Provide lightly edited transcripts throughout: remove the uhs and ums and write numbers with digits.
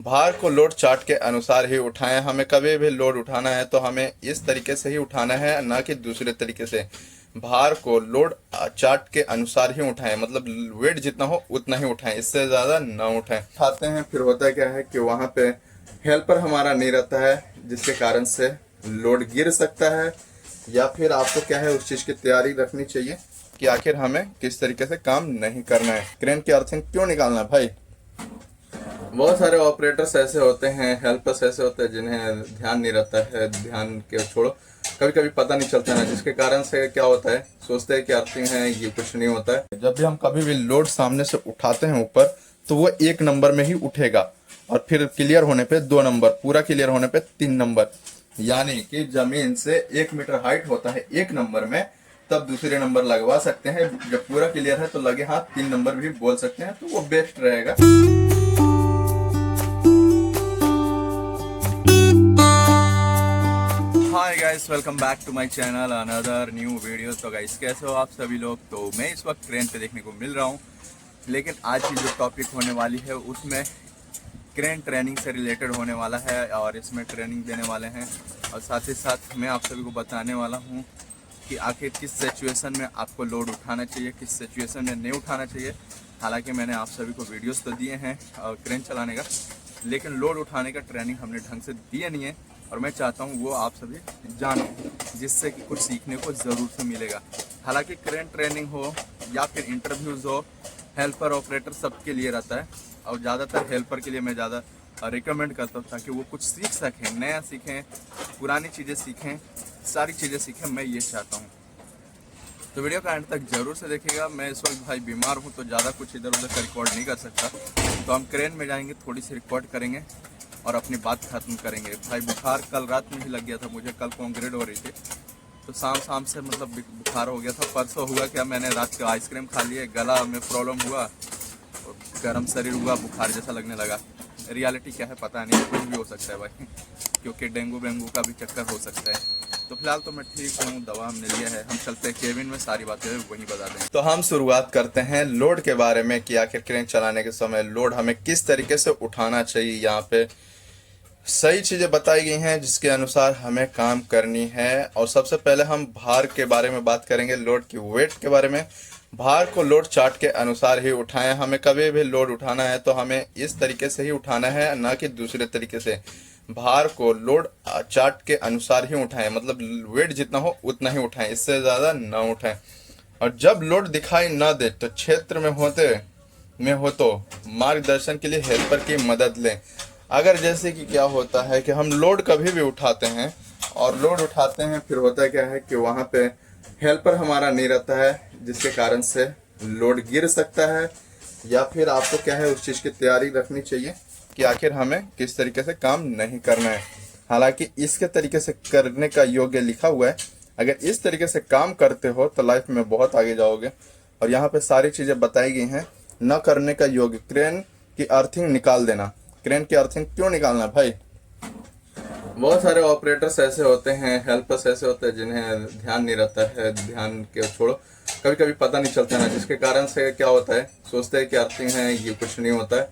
भार को load chart के अनुसार ही उठाएं। हमें कभी भी लोड उठाना है तो हमें इस तरीके से ही उठाना है, ना कि दूसरे तरीके से। भार को लोड चार्ट के अनुसार ही उठाएं, मतलब वेट जितना हो उतना ही उठाएं, इससे ज्यादा ना उठाएं। उठाते हैं फिर होता क्या है कि वहां पे हेल्पर हमारा नहीं रहता है, जिसके कारण से लोड गिर सकता है। या फिर आपको क्या है, उस चीज की तैयारी रखनी चाहिए कि आखिर हमें किस तरीके से काम नहीं करना है। क्रेन की अर्थिंग क्यों निकालना है भाई? बहुत सारे ऑपरेटर्स ऐसे होते हैं, हेल्पर्स ऐसे होते हैं जिन्हें ध्यान नहीं रहता है। ध्यान के छोड़ो, कभी कभी पता नहीं चलता है, जिसके कारण से क्या होता है, सोचते हैं कि अर्थिंग है, ये कुछ नहीं होता है। जब भी हम कभी भी लोड सामने से उठाते हैं ऊपर, तो वो एक नंबर में ही उठेगा, और फिर क्लियर होने पे 2 नंबर, पूरा क्लियर होने पे 3 नंबर। यानी कि जमीन से 1 मीटर हाइट होता है एक नंबर में, तब दूसरे नंबर लगवा सकते हैं। जब पूरा क्लियर है तो लगे हाथ 3 नंबर भी बोल सकते हैं, तो वो बेस्ट रहेगा। Hi guys, welcome back to my channel, another new video. तो गाइस, कैसे हो आप सभी लोग? तो मैं इस वक्त क्रेन पे देखने को मिल रहा हूँ, लेकिन आज की जो टॉपिक होने वाली है उसमें क्रेन ट्रेनिंग से रिलेटेड होने वाला है, और इसमें ट्रेनिंग देने वाले हैं, और साथ ही साथ मैं आप सभी को बताने वाला हूँ कि आखिर किस सिचुएशन में आपको लोड उठाना चाहिए, किस सिचुएशन में नहीं उठाना चाहिए। हालांकि मैंने आप सभी को वीडियोस तो दिए हैं क्रेन चलाने का, लेकिन लोड उठाने का ट्रेनिंग हमने ढंग से दिए नहीं है, और मैं चाहता हूँ वो आप सभी जानो, जिससे कि कुछ सीखने को ज़रूर से मिलेगा। हालांकि क्रेन ट्रेनिंग हो या फिर इंटरव्यूज़ हो, हेल्पर ऑपरेटर सबके लिए रहता है, और ज़्यादातर हेल्पर के लिए मैं ज़्यादा रिकमेंड करता हूँ, ताकि वो कुछ सीख सकें, नया सीखें, पुरानी चीज़ें सीखें, सारी चीज़ें सीखें, मैं ये चाहता हूँ। तो वीडियो का एंड तक जरूर से देखिएगा। मैं इस वक्त भाई बीमार हूँ, तो ज़्यादा कुछ इधर उधर का रिकॉर्ड नहीं कर सकता, तो हम क्रेन में जाएंगे, थोड़ी सी रिकॉर्ड करेंगे और अपनी बात खत्म करेंगे। भाई बुखार कल रात में ही लग गया था मुझे, कल कॉन्क्रीट हो रही थी, तो शाम से मतलब बुखार हो गया था। परसों हुआ क्या, मैंने रात को आइसक्रीम खा लिए, गला में प्रॉब्लम हुआ, और गर्म शरीर हुआ, बुखार जैसा लगने लगा। रियलिटी क्या है पता नहीं, कुछ भी हो सकता है भाई, क्योंकि डेंगू का भी चक्कर हो सकता है। तो फिलहाल तो मैं ठीक हूँ, दवा हमने लिया है, हम चलते हैं केबिन में, सारी बातें वहीं बता दें। तो हम शुरुआत करते हैं लोड के बारे में कि आखिर क्रेन चलाने के समय लोड हमें किस तरीके से उठाना चाहिए। यहाँ पे सही चीजें बताई गई हैं जिसके अनुसार हमें काम करनी है। और सबसे पहले हम भार के बारे में बात करेंगे, लोड की वेट के बारे में। भार को लोड चार्ट के अनुसार ही उठाएं। हमें कभी भी लोड उठाना है तो हमें इस तरीके से ही उठाना है, ना कि दूसरे तरीके से। भार को लोड चार्ट के अनुसार ही उठाएं, मतलब वेट जितना हो उतना ही उठाएं, इससे ज्यादा ना उठाएं। और जब लोड दिखाई ना दे तो क्षेत्र में हो तो मार्गदर्शन के लिए हेल्पर की मदद लें। अगर जैसे कि क्या होता है कि हम लोड कभी भी उठाते हैं, और लोड उठाते हैं फिर होता क्या है कि वहां पे हेल्पर हमारा नहीं रहता है, जिसके कारण से लोड गिर सकता है। या फिर आपको क्या है, उस चीज की तैयारी रखनी चाहिए कि आखिर हमें किस तरीके से काम नहीं करना है। हालांकि इसके तरीके से करने का योग्य लिखा हुआ है, अगर इस तरीके से काम करते हो तो लाइफ में बहुत आगे जाओगे। और यहाँ पे सारी चीजें बताई गई हैं। न करने का योग्य, क्रेन की अर्थिंग निकाल देना। क्रेन की अर्थिंग क्यों निकालना भाई? बहुत सारे ऑपरेटर्स ऐसे होते हैं, हेल्पर्स ऐसे होते हैं जिन्हें ध्यान नहीं रहता है। ध्यान के छोड़ो, कभी कभी पता नहीं चलता है, जिसके कारण से क्या होता है, सोचते हैं कि अर्थिंग है, ये कुछ नहीं होता है।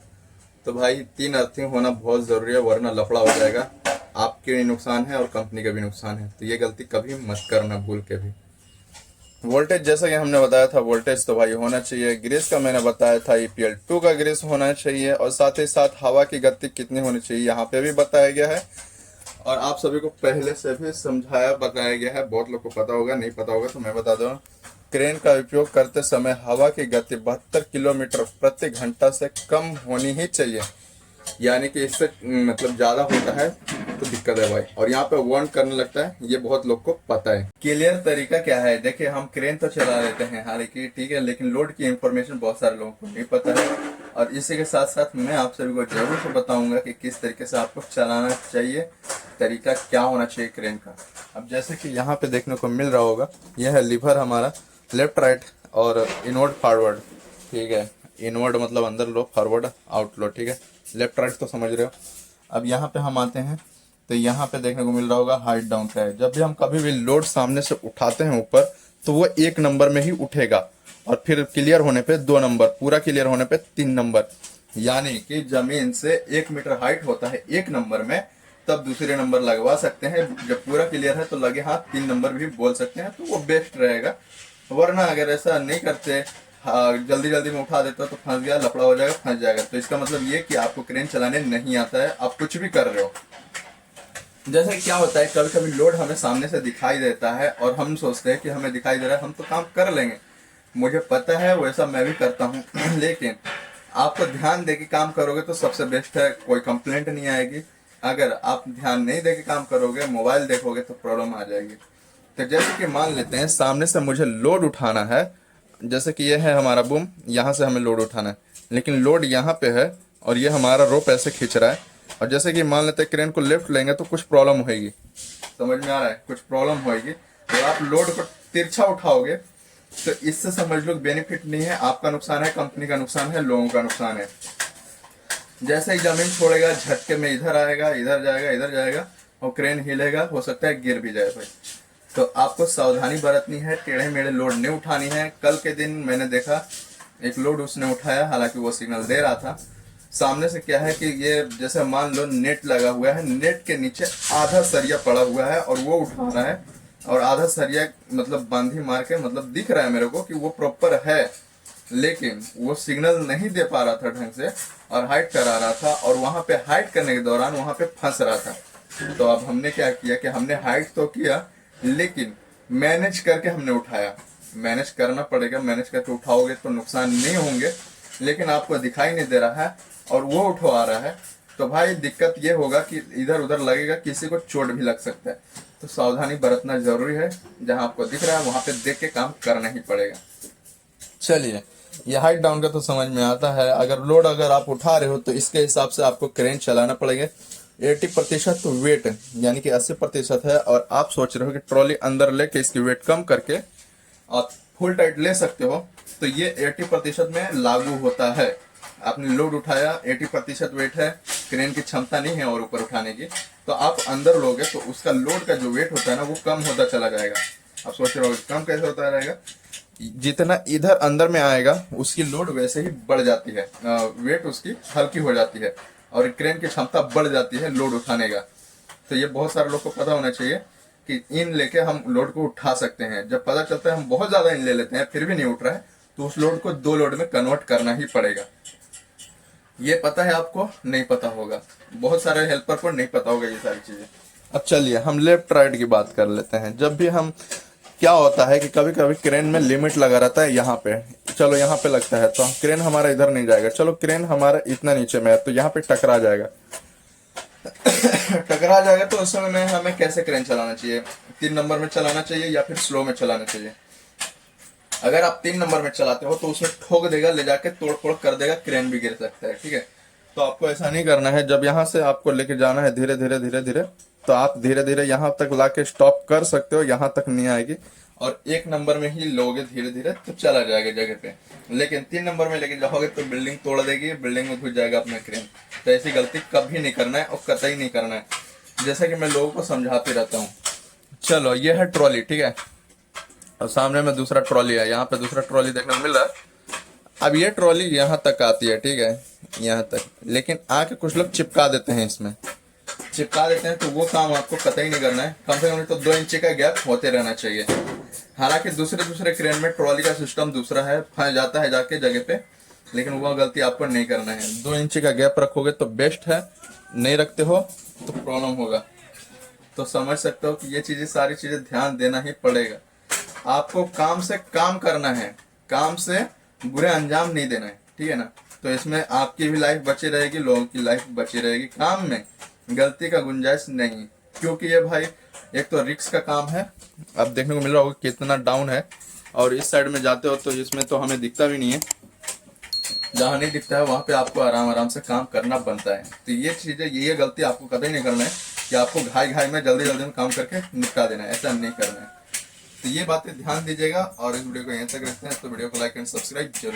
तो भाई 3 अर्थिंग होना बहुत जरूरी है, वरना लफड़ा हो जाएगा। आपके भी नुकसान है और कंपनी का भी नुकसान है, तो ये गलती कभी मत करना भूल के भी। वोल्टेज जैसा कि हमने बताया था, वोल्टेज तो भाई होना चाहिए। ग्रीस का मैंने बताया था, EPL2 का ग्रीस होना चाहिए, और साथ ही साथ हवा की गति कितनी होनी चाहिए यहाँ पे भी बताया गया है। और आप सभी को पहले से भी समझाया बताया गया है, बहुत लोग को पता होगा, नहीं पता होगा तो मैं बता दूँ। क्रेन का उपयोग करते समय हवा की गति 72 किलोमीटर प्रति घंटा से कम होनी ही चाहिए। यानी कि इससे मतलब ज्यादा होता है तो दिक्कत है भाई, और यहाँ पे वार्न करने लगता है, ये बहुत लोग को पता है। क्लियर तरीका क्या है, देखिए हम क्रेन तो चला लेते हैं हालांकि, ठीक है, लेकिन लोड की इंफॉर्मेशन बहुत सारे लोगों को नहीं पता है। और इसी के साथ साथ मैं आप सभी को जरूर से बताऊंगा कि किस तरीके से आपको चलाना चाहिए, तरीका क्या होना चाहिए क्रेन का। अब जैसे कि यहाँ पे देखने को मिल रहा होगा, यह है लीवर हमारा, लेफ्ट राइट और इनवर्ड फॉरवर्ड, ठीक है। इनवर्ड मतलब अंदर लो, फॉरवर्ड आउट लो, ठीक है। लेफ्ट राइट तो समझ रहे हो। अब यहाँ पे हम आते हैं, तो यहाँ पे देखने को मिल रहा होगा हाइट डाउन का है। जब भी हम कभी भी लोड सामने से उठाते हैं ऊपर, तो वो एक नंबर में ही उठेगा, और फिर क्लियर होने पे 2 नंबर, पूरा क्लियर होने पे 3 नंबर। यानी कि जमीन से 1 मीटर हाइट होता है एक नंबर में, तब दूसरे नंबर लगवा सकते हैं। जब पूरा क्लियर है तो लगे हाथ 3 नंबर भी बोल सकते हैं, तो वो बेस्ट रहेगा। वरना अगर ऐसा नहीं करते, जल्दी जल्दी में उठा देते हो तो फंस गया, लफड़ा हो जाएगा, फंस जाएगा। तो इसका मतलब ये कि आपको क्रेन चलाने नहीं आता है, आप कुछ भी कर रहे हो। जैसे क्या होता है, कभी कभी लोड हमें सामने से दिखाई देता है और हम सोचते हैं कि हमें दिखाई दे रहा है, हम तो काम कर लेंगे, मुझे पता है, वैसा मैं भी करता हूँ। लेकिन आपको ध्यान दे के काम करोगे तो सबसे बेस्ट है, कोई कंप्लेंट नहीं आएगी। अगर आप ध्यान नहीं दे के काम करोगे, मोबाइल देखोगे, तो प्रॉब्लम आ जाएगी। तो जैसे कि मान लेते हैं सामने से मुझे लोड उठाना है, जैसे कि ये है हमारा बूम, यहाँ से हमें लोड उठाना है, लेकिन लोड यहाँ पे है और ये हमारा रोप ऐसे खींच रहा है। और जैसे कि मान लेते हैं क्रेन को लेफ्ट लेंगे तो कुछ प्रॉब्लम होगी, समझ में आ रहा है, कुछ प्रॉब्लम होगी। तो आप लोड को तिरछा उठाओगे तो इससे समझ लो बेनिफिट नहीं है, आपका नुकसान है, कंपनी का नुकसान है, लोगों का नुकसान है। जैसे ही जमीन छोड़ेगा, झटके में इधर आएगा, इधर जाएगा, इधर जाएगा, और क्रेन हिलेगा, हो सकता है गिर भी जाए भाई। तो आपको सावधानी बरतनी है, टेढ़े मेढ़े लोड नहीं उठानी है। कल के दिन मैंने देखा एक लोड उसने उठाया, हालांकि वो सिग्नल दे रहा था। सामने से क्या है कि ये जैसे मान लो नेट लगा हुआ है, नेट के नीचे आधा सरिया पड़ा हुआ है और वो उठा रहा है, और आधा सरिया मतलब बांधी मार के, मतलब दिख रहा है मेरे को कि वो प्रॉपर है, लेकिन वो सिग्नल नहीं दे पा रहा था ढंग से और हाइट करा रहा था, और वहां पे हाइट करने के दौरान वहां पे फंस रहा था। तो अब हमने क्या किया कि हमने हाइट तो किया, लेकिन मैनेज करके हमने उठाया। मैनेज करना पड़ेगा, मैनेज करके उठाओगे तो नुकसान नहीं होंगे, लेकिन आपको दिखाई नहीं दे रहा है और वो उठवा रहा है, तो भाई दिक्कत ये होगा कि इधर उधर लगेगा, किसी को चोट भी लग सकता है। तो सावधानी बरतना जरूरी है, जहां आपको दिख रहा है वहां पे देख के काम करना ही पड़ेगा। चलिए, ये हाइट डाउन का तो समझ में आता है। अगर लोड अगर आप उठा रहे हो तो इसके हिसाब से आपको क्रेन चलाना पड़ेगा। 80% तो वेट यानी कि 80% है, और आप सोच रहे हो कि ट्रॉली अंदर लेके इसकी वेट कम करके आप फुल टाइट ले सकते हो, तो ये 80% में लागू होता है। आपने लोड उठाया, 80% वेट है, क्रेन की क्षमता नहीं है और ऊपर उठाने की, तो आप अंदर लोगे तो उसका लोड का जो वेट होता है ना, वो कम होता चला जाएगा। आप सोच रहे हो कम कैसे होता रहेगा, जितना इधर अंदर में आएगा उसकी लोड वैसे ही बढ़ जाती है, वेट उसकी हल्की हो जाती है और क्रेन की क्षमता बढ़ जाती है लोड उठाने का। तो ये बहुत सारे लोग को पता होना चाहिए कि इन लेके हम लोड को उठा सकते हैं। जब पता चलता है हम बहुत ज्यादा इन ले लेते हैं फिर भी नहीं उठ रहा है, तो उस लोड को 2 लोड में कन्वर्ट करना ही पड़ेगा। ये पता है आपको, नहीं पता होगा, बहुत सारे हेल्पर को नहीं पता होगा ये सारी चीजें। अब चलिए हम लेफ्ट राइट की बात कर लेते हैं। जब भी हम, क्या होता है कि कभी कभी क्रेन में लिमिट लगा रहता है यहाँ पे, चलो यहाँ पे लगता है तो क्रेन हमारा इधर नहीं जाएगा, चलो क्रेन हमारा इतना नीचे में है तो यहाँ पे टकरा जाएगा। टकरा जाएगा तो उस समय में हमें कैसे क्रेन चलाना चाहिए, 3 नंबर में चलाना चाहिए या फिर स्लो में चलाना चाहिए। अगर आप 3 नंबर में चलाते हो तो उसमें ठोक देगा, ले जाके तोड़ फोड़ कर देगा, क्रेन भी गिर सकता है, ठीक है। तो आपको ऐसा नहीं करना है। जब यहाँ से आपको लेके जाना है धीरे धीरे धीरे धीरे, तो आप धीरे धीरे यहाँ तक लाके स्टॉप कर सकते हो, यहाँ तक नहीं आएगी, और 1 नंबर में ही लोगे धीरे धीरे तो चला जाएगा जगह पे। लेकिन 3 नंबर में लेके जाओगे तो बिल्डिंग तोड़ देगी, बिल्डिंग में घुस जाएगा अपना क्रेन। तो ऐसी गलती कभी नहीं करना है और कतई नहीं करना है, जैसा कि मैं लोगों को समझाते रहता हूँ। चलो ये है ट्रॉली, ठीक है, और सामने में दूसरा ट्रॉली है, यहाँ पे दूसरा ट्रॉली देखने को मिल रहा है। अब ये ट्रॉली यहाँ तक आती है, ठीक है, यहाँ तक, लेकिन आके कुछ लोग चिपका देते हैं, इसमें चिपका देते हैं, तो वो काम आपको कतई नहीं करना है। कम से कम तो 2 इंच का गैप होते रहना चाहिए। हालांकि दूसरे क्रेन में ट्रॉली का सिस्टम दूसरा है, फंस जाता है जाके जगह पे, लेकिन वो गलती आपको नहीं करना है। 2 इंच का गैप रखोगे तो बेस्ट है, नहीं रखते हो तो प्रॉब्लम होगा। तो समझ सकते हो कि ये चीजें, सारी चीजें ध्यान देना ही पड़ेगा। आपको काम से काम करना है, काम से बुरे अंजाम नहीं देना है, ठीक है ना। तो इसमें आपकी भी लाइफ बची रहेगी, लोगों की लाइफ बची रहेगी। काम में गलती का गुंजाइश नहीं, क्योंकि ये भाई एक तो रिक्स का काम है। अब देखने को मिल रहा होगा कितना डाउन है, और इस साइड में जाते हो तो इसमें तो हमें दिखता भी नहीं है, जहाँ नहीं दिखता है वहां पे आपको आराम आराम से काम करना बनता है। तो ये चीजें, ये गलती आपको कभी नहीं करना है कि आपको घाई घाई में जल्दी जल्दी में काम करके निपटा देना है, ऐसा नहीं करना है। तो ये बातें ध्यान दीजिएगा, और इस वीडियो को यहीं तक रखते हैं। तो वीडियो को लाइक एंड सब्सक्राइब जरूर।